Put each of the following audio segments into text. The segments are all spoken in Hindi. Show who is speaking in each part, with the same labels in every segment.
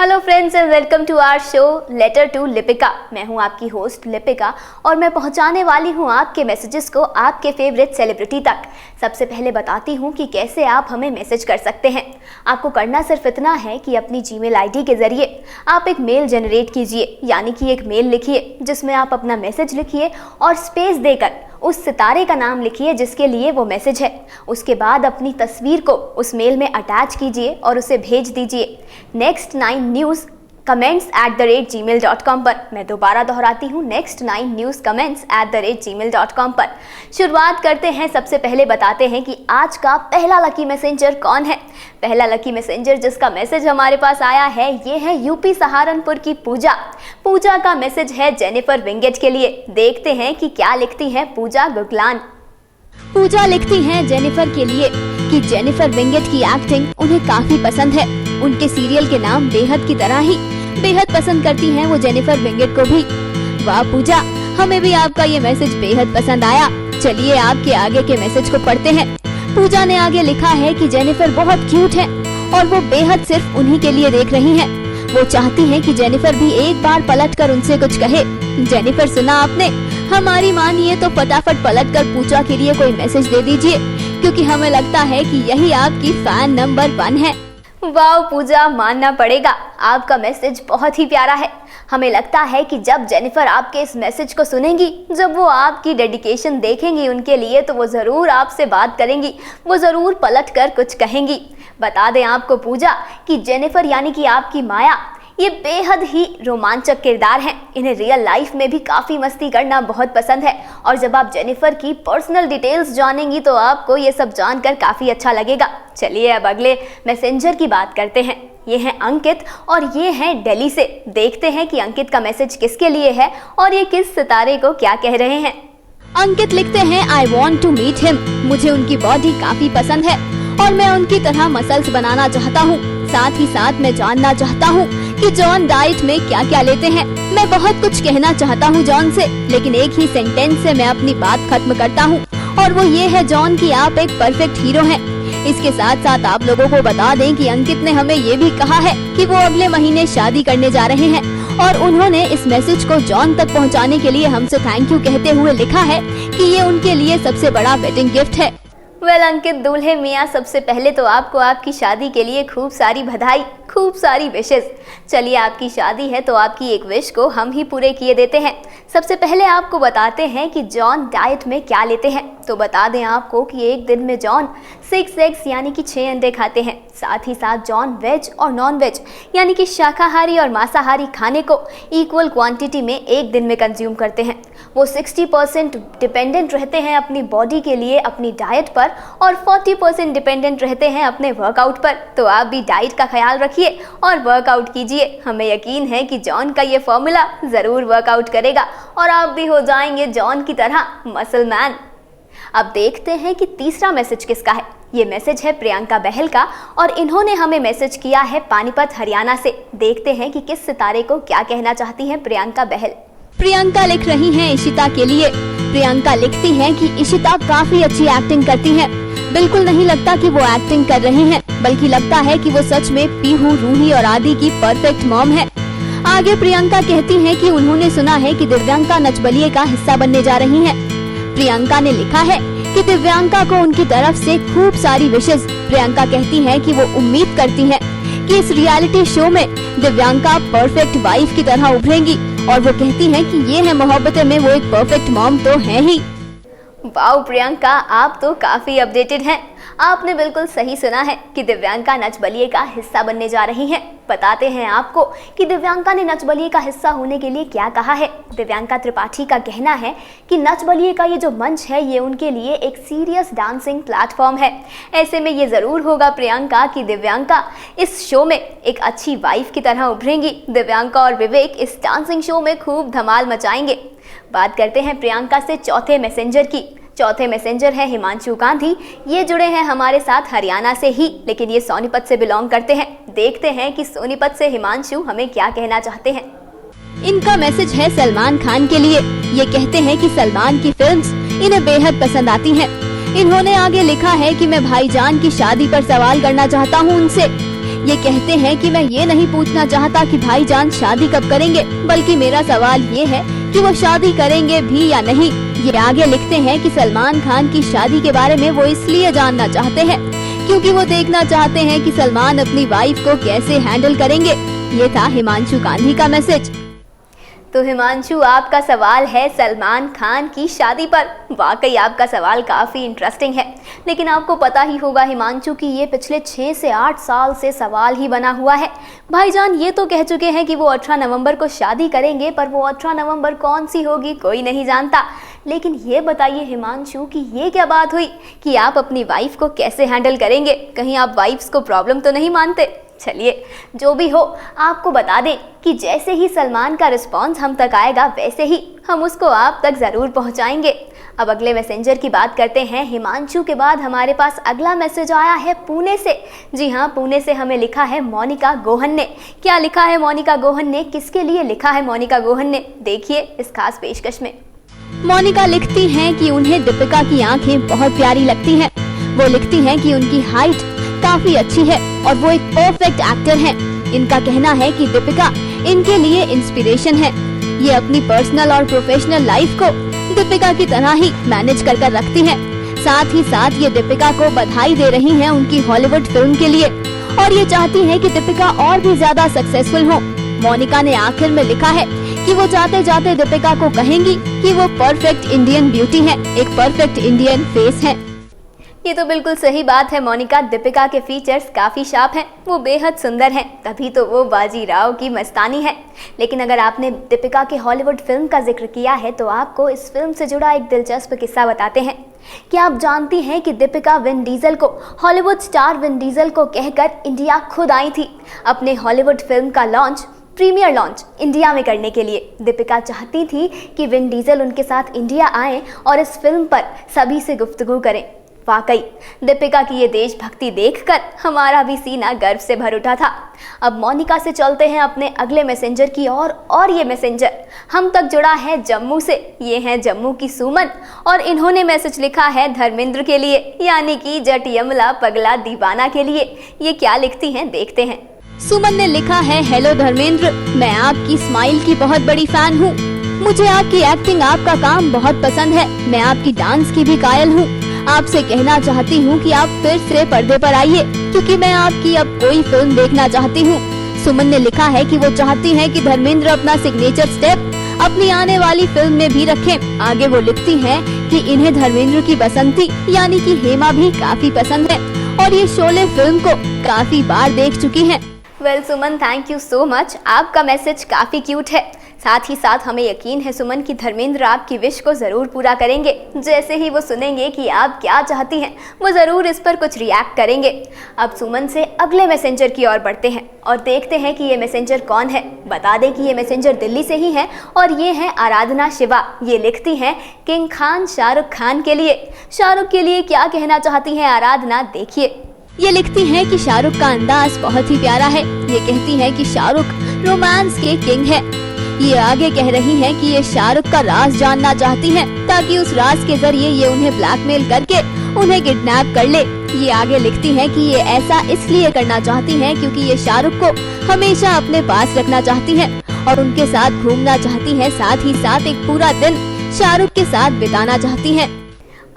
Speaker 1: Hello friends and welcome to our show letter to Lipika. मैं हूं आपकी होस्ट लिपिका और मैं पहुंचाने वाली हूं आपके मैसेजेस को आपके फेवरेट सेलिब्रिटी तक। सबसे पहले बताती हूं कि कैसे आप हमें मैसेज कर सकते हैं। आपको करना सिर्फ इतना है कि अपनी जीमेल आईडी के जरिए आप एक मेल जनरेट कीजिए, यानी कि एक मेल लिखिए जिसमें आप अपना मैसेज लिखिए और स्पेस देकर उस सितारे का नाम लिखिए जिसके लिए वो मैसेज है। उसके बाद अपनी तस्वीर को उस मेल में अटैच कीजिए और उसे भेज दीजिए next9newscomments@gmail.com पर। मैं दोबारा दोहराती हूँ, next9newscomments@gmail.com पर। शुरुआत करते हैं। सबसे पहले बताते हैं कि आज का पहला लकी मैसेंजर कौन है। पहला लकी मैसेंजर जिसका मैसेज हमारे पास आया है ये है यूपी सहारनपुर की पूजा। पूजा का मैसेज है जेनिफर विंगेट के लिए। देखते हैं कि क्या लिखती है पूजा गुगलान। पूजा लिखती हैं जेनिफर के लिए कि जेनिफर विंगेट की एक्टिंग उन्हें काफी पसंद है। उनके सीरियल के नाम बेहद की तरह ही बेहद पसंद करती हैं वो जेनिफर विंगेट को भी। वाह पूजा, हमें भी आपका ये मैसेज बेहद पसंद आया। चलिए आपके आगे के मैसेज को पढ़ते हैं। पूजा ने आगे लिखा है कि जेनिफर बहुत क्यूट है और वो बेहद सिर्फ उन्हीं के लिए देख रही हैं। वो चाहती हैं कि जेनिफर भी एक बार पलटकर उनसे कुछ कहे। जेनिफर, सुना आपने? हमारी मानिए तो फटाफट पलटकर पूजा के लिए कोई मैसेज दे दीजिए, क्योंकि हमें लगता है कि यही आपकी फैन नंबर 1 है। वाह पूजा, मानना पड़ेगा, आपका मैसेज बहुत ही प्यारा है। हमें लगता है कि जब जेनिफर आपके इस मैसेज को सुनेंगी, जब वो आपकी डेडिकेशन देखेंगी उनके लिए, तो वो ज़रूर आपसे बात करेंगी, वो ज़रूर पलटकर कुछ कहेंगी। बता दें आपको पूजा कि जेनिफर यानी कि आपकी माया ये बेहद ही रोमांचक किरदार हैं। इन्हें रियल लाइफ में भी काफ़ी मस्ती करना बहुत पसंद है और जब आप जेनिफर की पर्सनल डिटेल्स जानेंगी तो आपको ये सब जानकर काफ़ी अच्छा लगेगा। चलिए अब अगले मैसेंजर की बात करते हैं। ये हैं अंकित और ये हैं दिल्ली से। देखते हैं कि अंकित का मैसेज किसके लिए है और ये किस सितारे को क्या कह रहे हैं। अंकित लिखते हैं, I want to meet him. मुझे उनकी बॉडी काफ़ी पसंद है और मैं उनकी तरह मसल्स बनाना चाहता हूँ। साथ ही साथ मैं जानना चाहता हूँ कि जॉन डाइट में क्या क्या लेते हैं। मैं बहुत कुछ कहना चाहता हूँ जॉन से, लेकिन एक ही सेंटेंस से मैं अपनी बात खत्म करता हूँ और वो ये है जॉन कि आप एक परफेक्ट हीरो हैं। इसके साथ साथ आप लोगों को बता दें कि अंकित ने हमें ये भी कहा है कि वो अगले महीने शादी करने जा रहे हैं और उन्होंने इस मैसेज को जॉन तक पहुँचाने के लिए हमसे थैंक यू कहते हुए लिखा है कि ये उनके लिए सबसे बड़ा वेडिंग गिफ्ट है। वेल अंकित दूल्हे मियाँ, सबसे पहले तो आपको आपकी शादी के लिए खूब सारी बधाई, खूब सारी विशेस। चलिए आपकी शादी है तो आपकी एक विश को हम ही पूरे किए देते हैं। सबसे पहले आपको बताते हैं कि जॉन डाइट में क्या लेते हैं। तो बता दें आपको कि एक दिन में जॉन 6 एग्स यानी कि 6 अंडे खाते हैं। साथ ही साथ जॉन वेज और नॉन वेज यानी कि शाकाहारी और मांसाहारी खाने को इक्वल क्वांटिटी में एक दिन में कंज्यूम करते हैं। वो 60% डिपेंडेंट रहते हैं अपनी बॉडी के लिए अपनी डाइट पर और 40% डिपेंडेंट रहते हैं अपने वर्कआउट पर। तो आप भी डाइट का ख्याल रखिए और वर्कआउट कीजिए। हमें यकीन है कि जॉन का ये फॉर्मूला ज़रूर वर्कआउट करेगा और आप भी हो जाएंगे जॉन की तरह मसल मैन। अब देखते हैं कि तीसरा मैसेज किसका है। ये मैसेज है प्रियंका बहल का और इन्होंने हमें मैसेज किया है पानीपत हरियाणा से। देखते हैं कि किस सितारे को क्या कहना चाहती हैं प्रियंका बहल। प्रियंका लिख रही हैं इशिता के लिए। प्रियंका लिखती हैं कि इशिता काफी अच्छी एक्टिंग करती हैं। बिल्कुल नहीं लगता कि वो एक्टिंग कर रही हैं, बल्कि लगता है कि वो सच में पीहू, रूही और आदि की परफेक्ट मॉम है। आगे प्रियंका कहती हैं कि उन्होंने सुना है कि दिव्यांका नच बलिए का हिस्सा बनने जा रही हैं। प्रियंका ने लिखा है कि दिव्यांका को उनकी तरफ से खूब सारी विशेस। प्रियंका कहती हैं कि वो उम्मीद करती हैं कि इस रियलिटी शो में दिव्यांका परफेक्ट वाइफ की तरह उभरेंगी और वो कहती हैं कि ये है मोहब्बतें में वो एक परफेक्ट मॉम तो है ही। वाओ प्रियंका, आप तो काफी अपडेटेड हैं। आपने बिल्कुल सही सुना है कि दिव्यांका नच बलिए का हिस्सा बनने जा रही हैं। बताते हैं आपको कि दिव्यांका ने नच बलिए का हिस्सा होने के लिए क्या कहा है। दिव्यांका त्रिपाठी का कहना है कि नच बलिए का ये जो मंच है ये उनके लिए एक सीरियस डांसिंग प्लेटफॉर्म है। ऐसे में ये ज़रूर होगा प्रियंका कि दिव्यांका इस शो में एक अच्छी वाइफ की तरह उभरेंगी। दिव्यांका और विवेक इस डांसिंग शो में खूब धमाल मचाएंगे। बात करते हैं प्रियंका से चौथे मैसेंजर की। चौथे मैसेंजर है हिमांशु गांधी। ये जुड़े हैं हमारे साथ हरियाणा से ही, लेकिन ये सोनीपत से बिलोंग करते हैं। देखते हैं कि सोनीपत से हिमांशु हमें क्या कहना चाहते हैं। इनका मैसेज है सलमान खान के लिए। ये कहते हैं कि सलमान की फिल्म्स इन्हें बेहद पसंद आती हैं। इन्होंने आगे लिखा है कि मैं भाईजान की शादी पर सवाल करना चाहता हूँ उनसे ये कहते हैं कि मैं ये नहीं पूछना चाहता कि भाईजान शादी कब करेंगे, बल्कि मेरा सवाल ये है कि वो शादी करेंगे भी या नहीं। ये आगे लिखते हैं कि सलमान खान की शादी के बारे में वो इसलिए जानना चाहते हैं क्योंकि वो देखना चाहते हैं कि सलमान अपनी वाइफ को कैसे हैंडल करेंगे। ये था हिमांशु गांधी का मैसेज। तो हिमांशु, आपका सवाल है सलमान खान की शादी पर। वाकई आपका सवाल काफ़ी इंटरेस्टिंग है, लेकिन आपको पता ही होगा हिमांशु कि ये पिछले 6 से 8 साल से सवाल ही बना हुआ है। भाईजान ये तो कह चुके हैं कि वो 18 नवंबर को शादी करेंगे, पर वो 18 नवंबर कौन सी होगी कोई नहीं जानता। लेकिन ये बताइए हिमांशु कि ये क्या बात हुई कि आप अपनी वाइफ को कैसे हैंडल करेंगे? कहीं आप वाइफ्स को प्रॉब्लम तो नहीं मानते? चलिए, जो भी हो, आपको बता दें कि जैसे ही सलमान का रिस्पॉन्स हम तक आएगा वैसे ही हम उसको आप तक ज़रूर पहुंचाएंगे। अब अगले मैसेंजर की बात करते हैं। हिमांशु के बाद हमारे पास अगला मैसेज आया है पुणे से। जी हाँ, पुणे से हमें लिखा है मोनिका गोहन ने। क्या लिखा है मोनिका गोहन ने, किसके लिए लिखा है मोनिका गोहन ने, देखिए इस खास पेशकश में। मोनिका लिखती हैं कि उन्हें दीपिका की आंखें बहुत प्यारी लगती हैं। वो लिखती हैं कि उनकी हाइट काफी अच्छी है और वो एक परफेक्ट एक्टर हैं। इनका कहना है कि दीपिका इनके लिए इंस्पिरेशन है। ये अपनी पर्सनल और प्रोफेशनल लाइफ को दीपिका की तरह ही मैनेज कर रखती हैं। साथ ही साथ ये दीपिका को बधाई दे रही हैं उनकी हॉलीवुड फिल्म के लिए और ये चाहती हैं कि दीपिका और भी ज्यादा सक्सेसफुल हो। मोनिका ने आखिर में लिखा है कि वो जाते जाते दीपिका को कहेंगी कि वो परफेक्ट इंडियन ब्यूटी है, एक परफेक्ट इंडियन फेस है। ये तो बिल्कुल सही बात है मोनिका, दीपिका के फीचर्स काफ़ी शार्प हैं, वो बेहद सुंदर हैं, तभी तो वो बाजीराव की मस्तानी है। लेकिन अगर आपने दीपिका के हॉलीवुड फिल्म का जिक्र किया है तो आपको इस फिल्म से जुड़ा एक दिलचस्प किस्सा बताते हैं। क्या आप जानती हैं कि दीपिका विन डीजल को, हॉलीवुड स्टार विन डीजल को कहकर इंडिया खुद आई थी अपने हॉलीवुड फिल्म का प्रीमियर लॉन्च इंडिया में करने के लिए। दीपिका चाहती थी कि विन डीजल उनके साथ इंडिया आए और इस फिल्म पर सभी से गुफ्तगू करें। वाकई दीपिका की ये देशभक्ति देखकर हमारा भी सीना गर्व से भर उठा था। अब मोनिका से चलते हैं अपने अगले मैसेंजर की ओर और ये मैसेंजर हम तक जुड़ा है जम्मू से। ये हैं जम्मू की सुमन और इन्होंने मैसेज लिखा है धर्मेंद्र के लिए, यानी कि जट यमला पगला दीवाना के लिए। ये क्या लिखती हैं देखते हैं। सुमन ने लिखा है, हेलो धर्मेंद्र, मैं आपकी स्माइल की बहुत बड़ी फैन हूँ। मुझे आपकी एक्टिंग, आपका काम बहुत पसंद है। मैं आपकी डांस की भी कायल हूँ। आपसे कहना चाहती हूँ कि आप फिर से पर्दे पर आइए क्योंकि मैं आपकी अब कोई फिल्म देखना चाहती हूँ। सुमन ने लिखा है कि वो चाहती हैं कि धर्मेंद्र अपना सिग्नेचर स्टेप अपनी आने वाली फिल्म में भी रखें। आगे वो लिखती हैं कि इन्हें धर्मेंद्र की बसंती यानी कि हेमा भी काफी पसंद है और ये शोले फिल्म को काफी बार देख चुकी हैं। Well Suman, thank you so much, आपका मैसेज काफी क्यूट है। साथ ही साथ हमें यकीन है सुमन कि धर्मेंद्र आपकी विश को ज़रूर पूरा करेंगे। जैसे ही वो सुनेंगे कि आप क्या चाहती हैं वो ज़रूर इस पर कुछ रिएक्ट करेंगे। अब सुमन से अगले मैसेंजर की ओर बढ़ते हैं और देखते हैं कि ये मैसेंजर कौन है। बता दें कि ये मैसेंजर दिल्ली से ही है और ये है आराधना शिवा। ये लिखती हैं किंग खान शाहरुख खान के लिए। शाहरुख के लिए क्या कहना चाहती हैं आराधना, देखिए। ये लिखती हैं कि शाहरुख का अंदाज बहुत ही प्यारा है। ये कहती हैं कि शाहरुख रोमांस के किंग है। ये आगे कह रही हैं कि ये शाहरुख का राज जानना चाहती हैं ताकि उस राज के जरिए ये उन्हें ब्लैकमेल करके उन्हें किडनैप कर ले। ये आगे लिखती हैं कि ये ऐसा इसलिए करना चाहती हैं क्योंकि ये शाहरुख को हमेशा अपने पास रखना चाहती हैं और उनके साथ घूमना चाहती हैं, साथ ही साथ एक पूरा दिन शाहरुख के साथ बिताना चाहती हैं।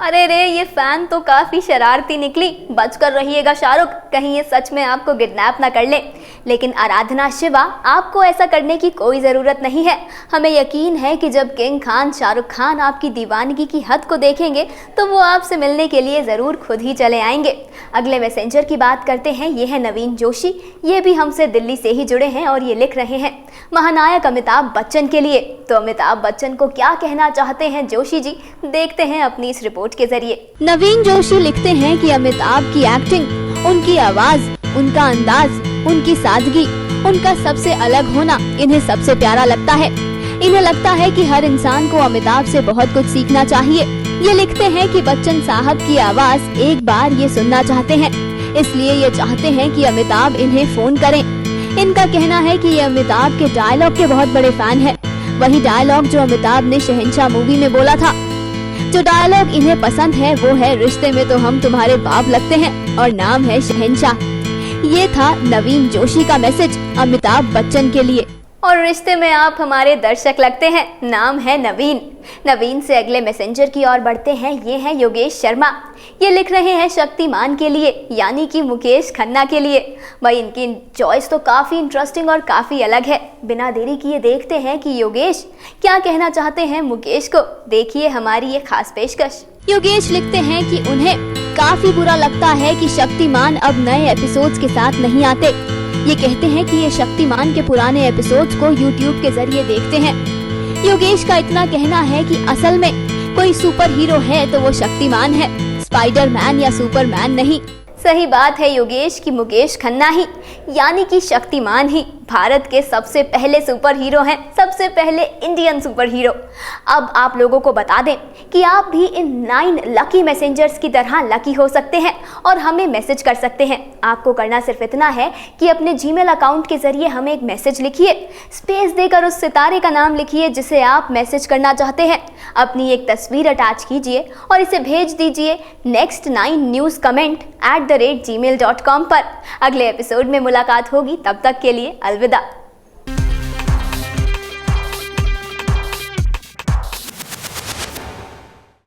Speaker 1: अरे रे, ये फैन तो काफ़ी शरारती निकली। बचकर रहिएगा शाहरुख, कहीं ये सच में आपको किडनैप ना कर ले। लेकिन आराधना शिवा, आपको ऐसा करने की कोई ज़रूरत नहीं है। हमें यकीन है कि जब किंग खान शाहरुख खान आपकी दीवानगी की हद को देखेंगे तो वो आपसे मिलने के लिए ज़रूर खुद ही चले आएंगे। अगले मैसेंजर की बात करते हैं। ये है नवीन जोशी। ये भी हमसे दिल्ली से ही जुड़े हैं और ये लिख रहे हैं महानायक अमिताभ बच्चन के लिए। तो अमिताभ बच्चन को क्या कहना चाहते हैं जोशी जी, देखते हैं अपनी इस रिपोर्ट के जरिए। नवीन जोशी लिखते हैं कि अमिताभ की एक्टिंग, उनकी आवाज, उनका अंदाज, उनकी सादगी, उनका सबसे अलग होना इन्हें सबसे प्यारा लगता है। इन्हें लगता है कि हर इंसान को अमिताभ से बहुत कुछ सीखना चाहिए। ये लिखते हैं कि बच्चन साहब की आवाज एक बार ये सुनना चाहते हैं, इसलिए ये चाहते हैं कि अमिताभ इन्हें फोन करें। इनका कहना है कि ये अमिताभ के डायलॉग के बहुत बड़े फैन हैं। वही डायलॉग जो अमिताभ ने शहंशाह मूवी में बोला था। जो डायलॉग इन्हें पसंद है वो है, रिश्ते में तो हम तुम्हारे बाप लगते हैं और नाम है शहंशाह। ये था नवीन जोशी का मैसेज अमिताभ बच्चन के लिए। और रिश्ते में आप हमारे दर्शक लगते हैं, नाम है नवीन। नवीन से अगले मैसेंजर की ओर बढ़ते हैं, ये हैं योगेश शर्मा। ये लिख रहे हैं शक्तिमान के लिए, यानी कि मुकेश खन्ना के लिए। भाई इनकी चॉइस तो काफ़ी इंटरेस्टिंग और काफ़ी अलग है। बिना देरी किए देखते हैं कि योगेश क्या कहना चाहते हैं मुकेश को। देखिए हमारी ये खास पेशकश। योगेश लिखते हैं कि उन्हें काफ़ी बुरा लगता है कि शक्तिमान अब नए एपिसोड्स के साथ नहीं आते। ये कहते हैं कि ये शक्तिमान के पुराने एपिसोड्स को YouTube के जरिए देखते हैं। योगेश का इतना कहना है कि असल में कोई सुपर हीरो है तो वो शक्तिमान है, स्पाइडरमैन या सुपरमैन नहीं। सही बात है योगेश की मुकेश खन्ना ही यानी कि शक्तिमान ही भारत के सबसे पहले सुपर हीरो हैं, सबसे पहले इंडियन सुपर हीरो। अब आप लोगों को बता दें कि आप भी इन 9 लकी मैसेंजर्स की तरह लकी हो सकते हैं और हमें मैसेज कर सकते हैं। आपको करना सिर्फ इतना है कि अपने जीमेल अकाउंट के जरिए हमें एक मैसेज लिखिए, स्पेस देकर उस सितारे का नाम लिखिए जिसे आप मैसेज करना चाहते हैं। अपनी एक तस्वीर अटैच कीजिए और इसे भेज दीजिए next9newscomment@gmail.com पर। अगले एपिसोड में मुलाकात होगी, तब तक के लिए अलविदा।